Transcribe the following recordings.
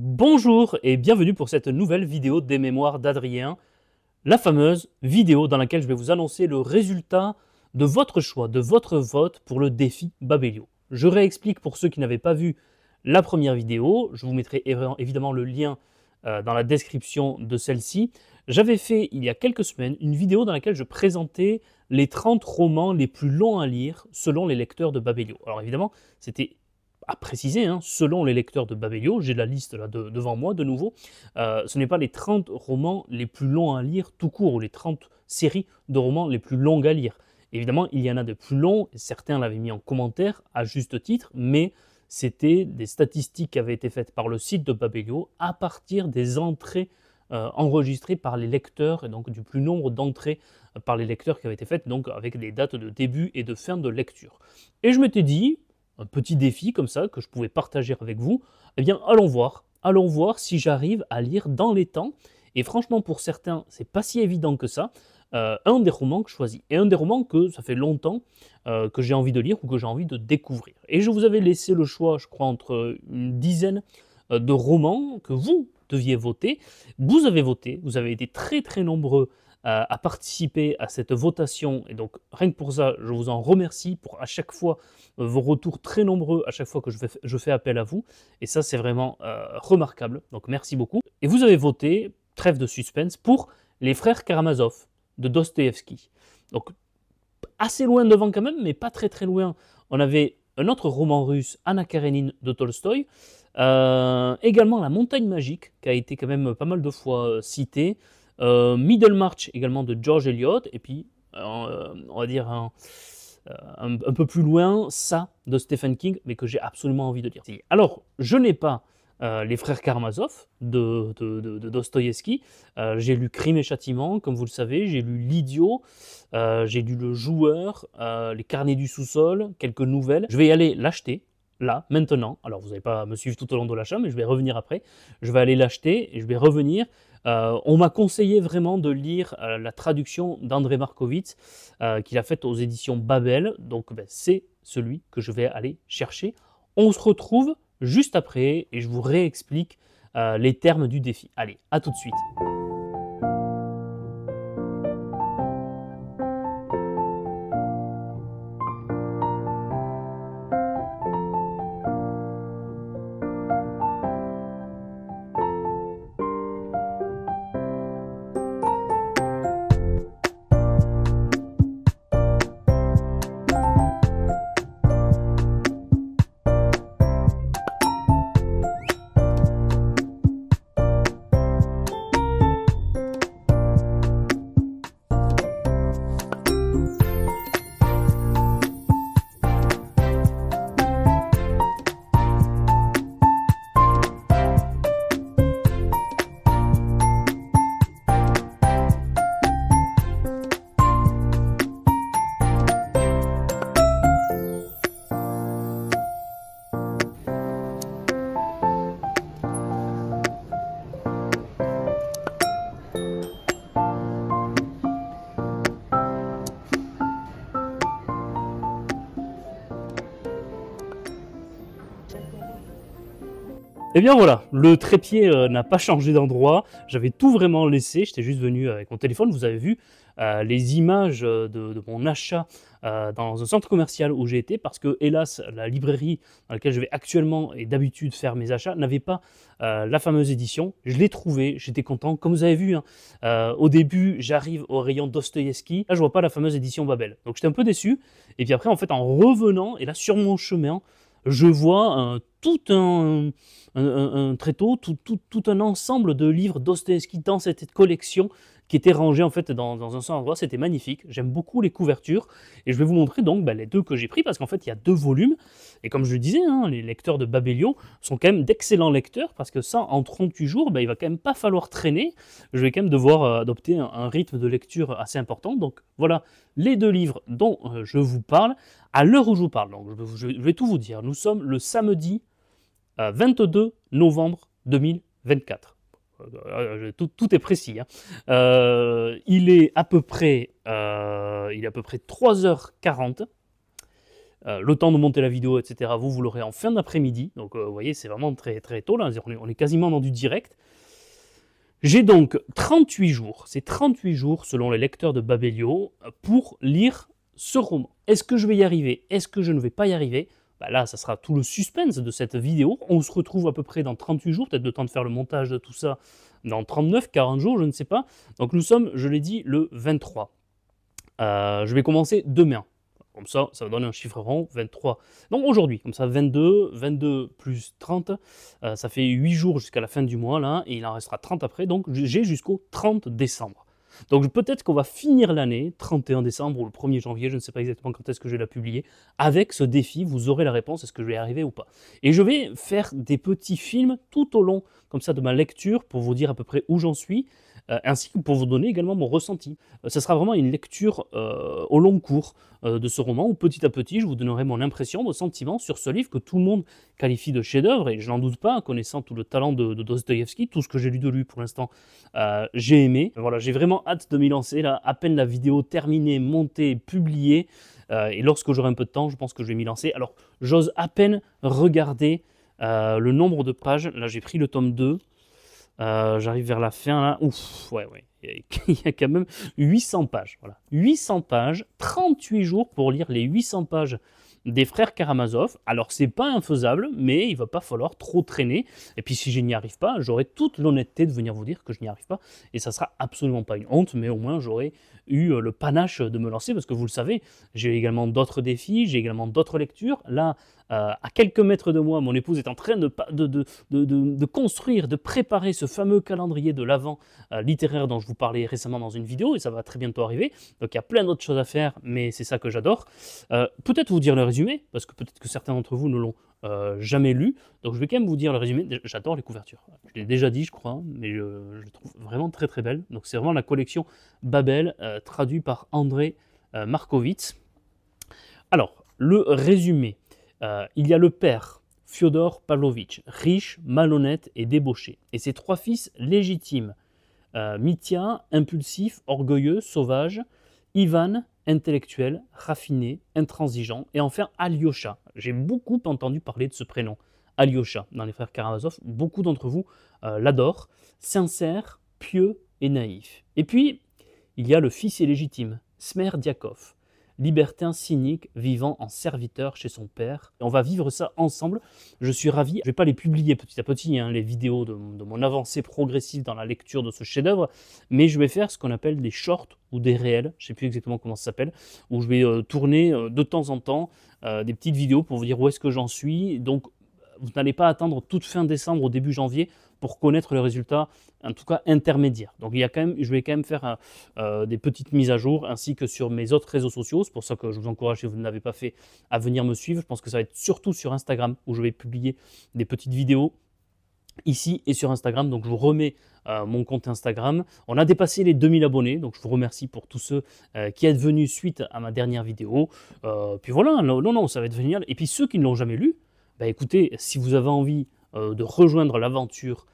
Bonjour et bienvenue pour cette nouvelle vidéo des mémoires d'Adrien, la fameuse vidéo dans laquelle je vais vous annoncer le résultat de votre choix, de votre vote pour le défi Babelio. Je réexplique pour ceux qui n'avaient pas vu la première vidéo, je vous mettrai évidemment le lien dans la description de celle-ci. J'avais fait il y a quelques semaines une vidéo dans laquelle je présentais les 30 romans les plus longs à lire selon les lecteurs de Babelio. Alors évidemment, c'était à préciser, hein, selon les lecteurs de Babelio, j'ai la liste là devant moi de nouveau, ce n'est pas les 30 romans les plus longs à lire tout court, ou les 30 séries de romans les plus longues à lire. Évidemment, il y en a de plus longs, certains l'avaient mis en commentaire, à juste titre, mais c'était des statistiques qui avaient été faites par le site de Babelio à partir des entrées enregistrées par les lecteurs, et donc du plus nombre d'entrées par les lecteurs qui avaient été faites, donc avec des dates de début et de fin de lecture. Et je m'étais dit, un petit défi comme ça que je pouvais partager avec vous, eh bien allons voir si j'arrive à lire dans les temps. Et franchement, pour certains, c'est pas si évident que ça. Un des romans que je choisis, et un des romans que ça fait longtemps que j'ai envie de lire ou que j'ai envie de découvrir. Et je vous avais laissé le choix, je crois, entre une dizaine de romans que vous deviez voter. Vous avez voté, vous avez été très très nombreux à participer à cette votation, et donc rien que pour ça, je vous en remercie pour à chaque fois vos retours très nombreux à chaque fois que je fais appel à vous, et ça c'est vraiment remarquable, donc merci beaucoup. Et vous avez voté, trêve de suspense, pour Les Frères Karamazov de Dostoïevski. Donc assez loin devant quand même, mais pas très très loin. On avait un autre roman russe, Anna Karenine de Tolstoï, également La Montagne Magique, qui a été quand même pas mal de fois citée, Middlemarch également de George Eliot, et puis on va dire un peu plus loin, ça de Stephen King, mais que j'ai absolument envie de lire. Alors, je n'ai pas les frères Karamazov de Dostoïevski, j'ai lu Crime et Châtiment, comme vous le savez, j'ai lu L'Idiot, j'ai lu Le Joueur, Les Carnets du sous-sol, quelques nouvelles. Je vais y aller l'acheter, là, maintenant. Alors, vous n'allez pas me suivre tout au long de l'achat, mais je vais revenir après. Je vais aller l'acheter et je vais revenir. On m'a conseillé vraiment de lire la traduction d'André Markovitz qu'il a faite aux éditions Babel. Donc, c'est celui que je vais aller chercher. On se retrouve juste après et je vous réexplique les termes du défi. Allez, à tout de suite. Et bien voilà, le trépied n'a pas changé d'endroit, j'avais tout vraiment laissé, j'étais juste venu avec mon téléphone, vous avez vu les images de mon achat dans un centre commercial où j'ai été, parce que hélas, la librairie dans laquelle je vais actuellement et d'habitude faire mes achats n'avait pas la fameuse édition. Je l'ai trouvée, j'étais content, comme vous avez vu, hein, au début j'arrive au rayon Dostoïevski, là je vois pas la fameuse édition Babel, donc j'étais un peu déçu, et puis après en fait en revenant, et là sur mon chemin, je vois tout un tréteau, tout un ensemble de livres Dostoïevski dans cette collection qui était rangée en fait dans un seul endroit. C'était magnifique. J'aime beaucoup les couvertures et je vais vous montrer donc les deux que j'ai pris, parce qu'en fait il y a deux volumes, et comme je le disais, hein, les lecteurs de Babelio sont quand même d'excellents lecteurs, parce que ça en 38 jours il va quand même pas falloir traîner. Je vais quand même devoir adopter un rythme de lecture assez important. Donc voilà les deux livres dont je vous parle à l'heure où je vous parle. Donc je vais tout vous dire. Nous sommes le samedi 22 novembre 2024. Tout est précis. Hein. Il est à peu près 3h40. le temps de monter la vidéo, etc., vous l'aurez en fin d'après-midi. Donc, vous voyez, c'est vraiment très, très tôt, là. On est quasiment dans du direct. J'ai donc 38 jours, c'est 38 jours selon les lecteurs de Babelio, pour lire ce roman. Est-ce que je vais y arriver? Est-ce que je ne vais pas y arriver? Bah là, ça sera tout le suspense de cette vidéo. On se retrouve à peu près dans 38 jours, peut-être le temps de faire le montage de tout ça dans 39, 40 jours, je ne sais pas. Donc nous sommes, je l'ai dit, le 23. Je vais commencer demain. Comme ça va donner un chiffre rond, 23. Donc aujourd'hui, comme ça, 22 plus 30, ça fait 8 jours jusqu'à la fin du mois, là, et il en restera 30 après, donc j'ai jusqu'au 30 décembre. Donc peut-être qu'on va finir l'année, 31 décembre ou le 1er janvier, je ne sais pas exactement quand est-ce que je vais la publier, avec ce défi, vous aurez la réponse, est-ce que je vais y arriver ou pas. Et je vais faire des petits films tout au long, comme ça, de ma lecture, pour vous dire à peu près où j'en suis, ainsi que pour vous donner également mon ressenti. Ce sera vraiment une lecture au long cours de ce roman, où petit à petit, je vous donnerai mon impression, mon sentiment sur ce livre que tout le monde qualifie de chef-d'œuvre, et je n'en doute pas, connaissant tout le talent de Dostoïevski, tout ce que j'ai lu de lui pour l'instant, j'ai aimé. Voilà, j'ai vraiment hâte de m'y lancer, là, à peine la vidéo terminée, montée, publiée, et lorsque j'aurai un peu de temps, je pense que je vais m'y lancer. Alors, j'ose à peine regarder le nombre de pages. Là, j'ai pris le tome 2. J'arrive vers la fin, là. Ouf, ouais. Il y a quand même 800 pages. Voilà. 800 pages, 38 jours pour lire les 800 pages des frères Karamazov. Alors, c'est pas infaisable, mais il va pas falloir trop traîner. Et puis, si je n'y arrive pas, j'aurai toute l'honnêteté de venir vous dire que je n'y arrive pas. Et ça sera absolument pas une honte, mais au moins, j'aurai eu le panache de me lancer, parce que vous le savez, j'ai également d'autres défis, j'ai également d'autres lectures. Là, à quelques mètres de moi, mon épouse est en train de construire, de préparer ce fameux calendrier de l'Avent littéraire dont je vous parlais récemment dans une vidéo, et ça va très bientôt arriver. Donc il y a plein d'autres choses à faire, mais c'est ça que j'adore. Peut-être vous dire le résumé, parce que peut-être que certains d'entre vous ne l'ont jamais lu, donc je vais quand même vous dire le résumé. J'adore les couvertures, je l'ai déjà dit je crois, mais je les trouve vraiment très très belles. Donc c'est vraiment la collection Babel, traduit par André Markovitz. Alors, le résumé. Il y a le père, Fyodor Pavlovitch, riche, malhonnête et débauché, et ses 3 fils légitimes, Mitya, impulsif, orgueilleux, sauvage, Ivan, intellectuel, raffiné, intransigeant, et enfin Alyosha. J'ai beaucoup entendu parler de ce prénom, Alyosha, dans les frères Karamazov. Beaucoup d'entre vous l'adorent, sincère, pieux et naïf. Et puis, il y a le fils illégitime, Smerdiakov, libertin cynique vivant en serviteur chez son père. Et on va vivre ça ensemble. Je suis ravi. Je ne vais pas les publier petit à petit, hein, les vidéos de mon avancée progressive dans la lecture de ce chef-d'œuvre, mais je vais faire ce qu'on appelle des shorts ou des réels, je ne sais plus exactement comment ça s'appelle, où je vais tourner de temps en temps des petites vidéos pour vous dire où est-ce que j'en suis. Donc, vous n'allez pas attendre toute fin décembre ou début janvier pour connaître le résultat, en tout cas intermédiaire. Donc je vais quand même faire des petites mises à jour, ainsi que sur mes autres réseaux sociaux. C'est pour ça que je vous encourage, si vous ne l'avez pas fait, à venir me suivre. Je pense que ça va être surtout sur Instagram, où je vais publier des petites vidéos ici et sur Instagram. Donc je vous remets mon compte Instagram. On a dépassé les 2000 abonnés, donc je vous remercie pour tous ceux qui êtes venus suite à ma dernière vidéo. Puis voilà, non, ça va être génial. Et puis ceux qui ne l'ont jamais lu, bah écoutez, si vous avez envie de rejoindre l'aventure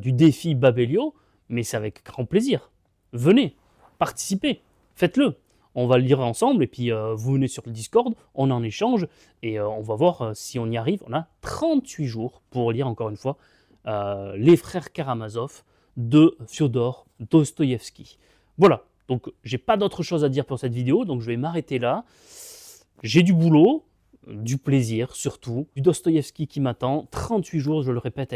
du défi Babelio, mais c'est avec grand plaisir. Venez, participez, faites-le. On va le lire ensemble, et puis vous venez sur le Discord, on en échange, et on va voir si on y arrive. On a 38 jours pour lire, encore une fois, Les frères Karamazov de Fyodor Dostoïevski. Voilà, donc j'ai pas d'autre chose à dire pour cette vidéo, donc je vais m'arrêter là. J'ai du boulot, du plaisir surtout, du Dostoïevski qui m'attend, 38 jours, je le répète,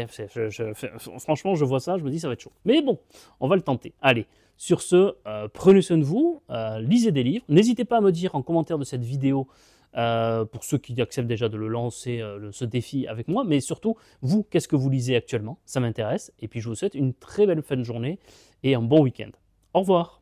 franchement je vois ça, je me dis ça va être chaud. Mais bon, on va le tenter. Allez, sur ce, prenez soin de vous, lisez des livres, n'hésitez pas à me dire en commentaire de cette vidéo, pour ceux qui acceptent déjà de le lancer, ce défi avec moi, mais surtout, vous, qu'est-ce que vous lisez actuellement? Ça m'intéresse, et puis je vous souhaite une très belle fin de journée et un bon week-end. Au revoir.